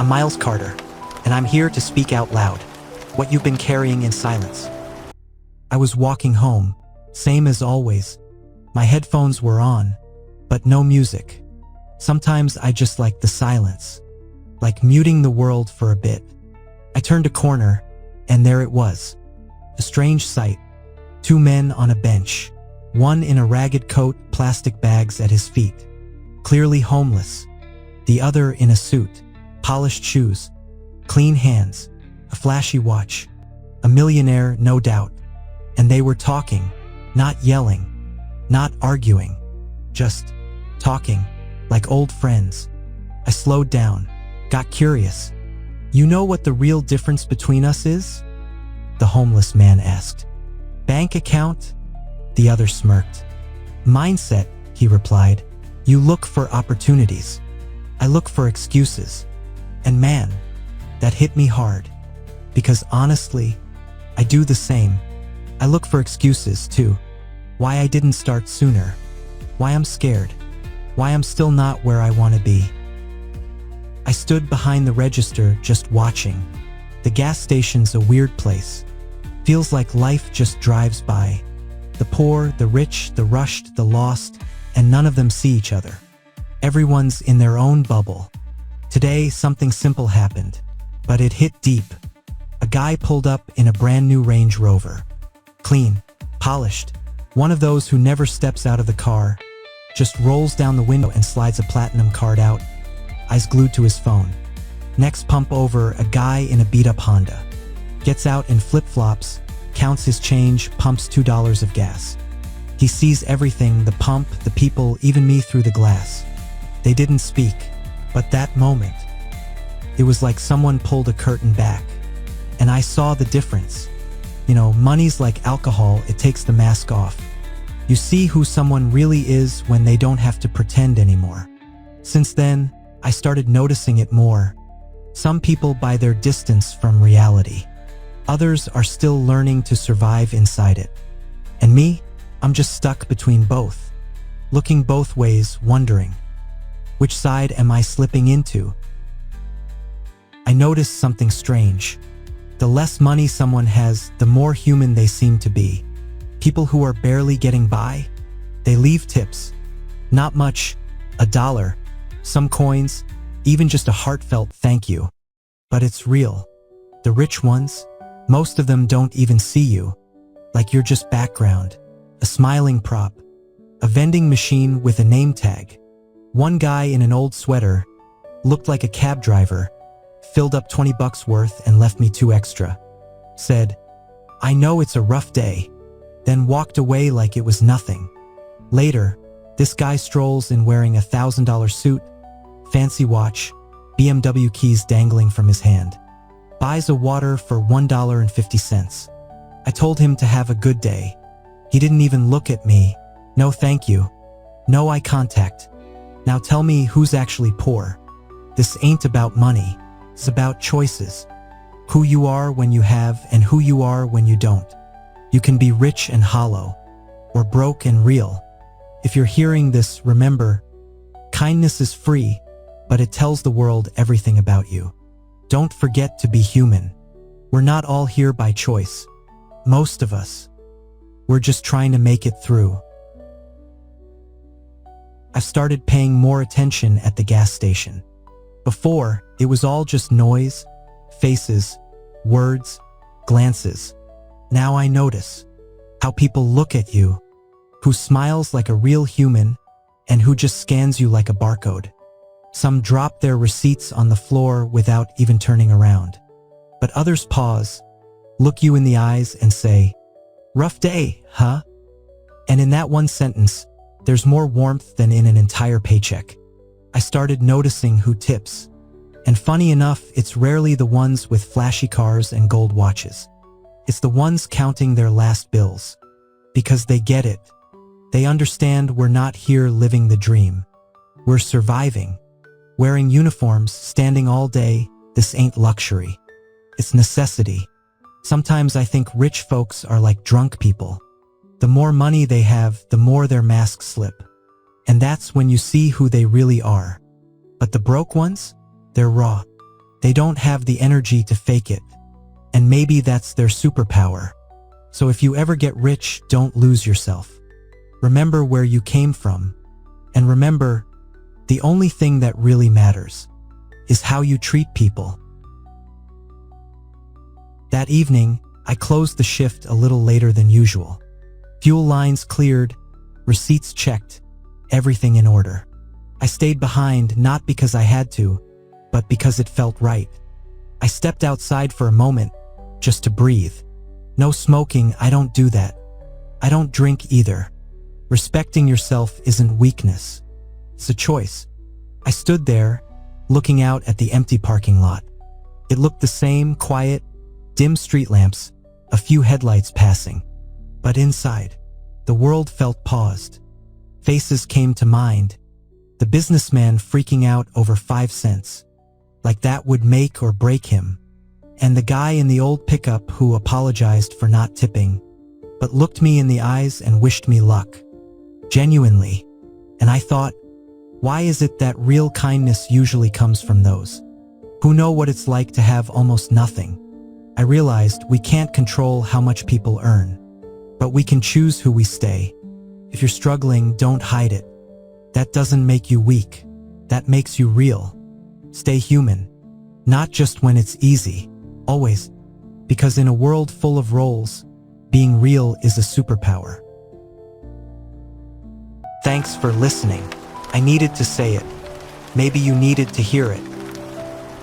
I'm Miles Carter, and I'm here to speak out loud what you've been carrying in silence. I was walking home, same as always. My headphones were on, but no music. Sometimes I just like the silence, like muting the world for a bit. I turned a corner, and there it was. A strange sight. Two men on a bench, one in a ragged coat, plastic bags at his feet, clearly homeless. The other in a suit, polished shoes, clean hands, a flashy watch. A millionaire, no doubt. And they were talking, not yelling, not arguing, just talking, like old friends. I slowed down, got curious. You know what the real difference between us is? The homeless man asked. Bank account? The other smirked. Mindset, he replied. You look for opportunities. I look for excuses. And man, that hit me hard. Because honestly, I do the same. I look for excuses too. Why I didn't start sooner. Why I'm scared. Why I'm still not where I want to be. I stood behind the register just watching. The gas station's a weird place. Feels like life just drives by. The poor, the rich, the rushed, the lost, and none of them see each other. Everyone's in their own bubble. Today, something simple happened, but it hit deep. A guy pulled up in a brand new Range Rover. Clean, polished, one of those who never steps out of the car, just rolls down the window and slides a platinum card out, eyes glued to his phone. Next pump over, a guy in a beat-up Honda. Gets out in flip-flops, counts his change, pumps $2 of gas. He sees everything, the pump, the people, even me through the glass. They didn't speak, but that moment, it was like someone pulled a curtain back, and I saw the difference. You know, money's like alcohol, it takes the mask off. You see who someone really is when they don't have to pretend anymore. Since then, I started noticing it more. Some people buy their distance from reality. Others are still learning to survive inside it. And me, I'm just stuck between both, looking both ways, wondering, which side am I slipping into? I noticed something strange. The less money someone has, the more human they seem to be. People who are barely getting by, they leave tips. Not much, $1, some coins, even just a heartfelt thank you. But it's real. The rich ones, most of them don't even see you. Like you're just background, a smiling prop, a vending machine with a name tag. One guy in an old sweater, looked like a cab driver, filled up $20 worth and left me 2 extra. Said, I know it's a rough day, then walked away like it was nothing. Later, this guy strolls in wearing a $1,000 suit, fancy watch, BMW keys dangling from his hand. Buys a water for $1.50. I told him to have a good day. He didn't even look at me. No thank you. No eye contact. Now tell me who's actually poor. This ain't about money. It's about choices. Who you are when you have and who you are when you don't. You can be rich and hollow, or broke and real. If you're hearing this, remember, kindness is free, but it tells the world everything about you. Don't forget to be human. We're not all here by choice. Most of us. We're just trying to make it through. I've started paying more attention at the gas station. Before, it was all just noise, faces, words, glances. Now I notice how people look at you, who smiles like a real human and who just scans you like a barcode. Some drop their receipts on the floor without even turning around. But others pause, look you in the eyes and say, rough day, huh? And in that one sentence, there's more warmth than in an entire paycheck. I started noticing who tips. And funny enough, it's rarely the ones with flashy cars and gold watches. It's the ones counting their last bills. Because they get it. They understand we're not here living the dream. We're surviving. Wearing uniforms, standing all day, this ain't luxury. It's necessity. Sometimes I think rich folks are like drunk people. The more money they have, the more their masks slip. And that's when you see who they really are. But the broke ones? They're raw. They don't have the energy to fake it. And maybe that's their superpower. So if you ever get rich, don't lose yourself. Remember where you came from. And remember, the only thing that really matters is how you treat people. That evening, I closed the shift a little later than usual. Fuel lines cleared, receipts checked, everything in order. I stayed behind not because I had to, but because it felt right. I stepped outside for a moment, just to breathe. No smoking, I don't do that. I don't drink either. Respecting yourself isn't weakness. It's a choice. I stood there, looking out at the empty parking lot. It looked the same, quiet, dim street lamps, a few headlights passing. But inside, the world felt paused. Faces came to mind. The businessman freaking out over 5 cents, like that would make or break him. And the guy in the old pickup who apologized for not tipping, but looked me in the eyes and wished me luck. Genuinely. And I thought, why is it that real kindness usually comes from those who know what it's like to have almost nothing? I realized we can't control how much people earn, but we can choose who we stay. If you're struggling, don't hide it. That doesn't make you weak. That makes you real. Stay human. Not just when it's easy. Always. Because in a world full of roles, being real is a superpower. Thanks for listening. I needed to say it. Maybe you needed to hear it.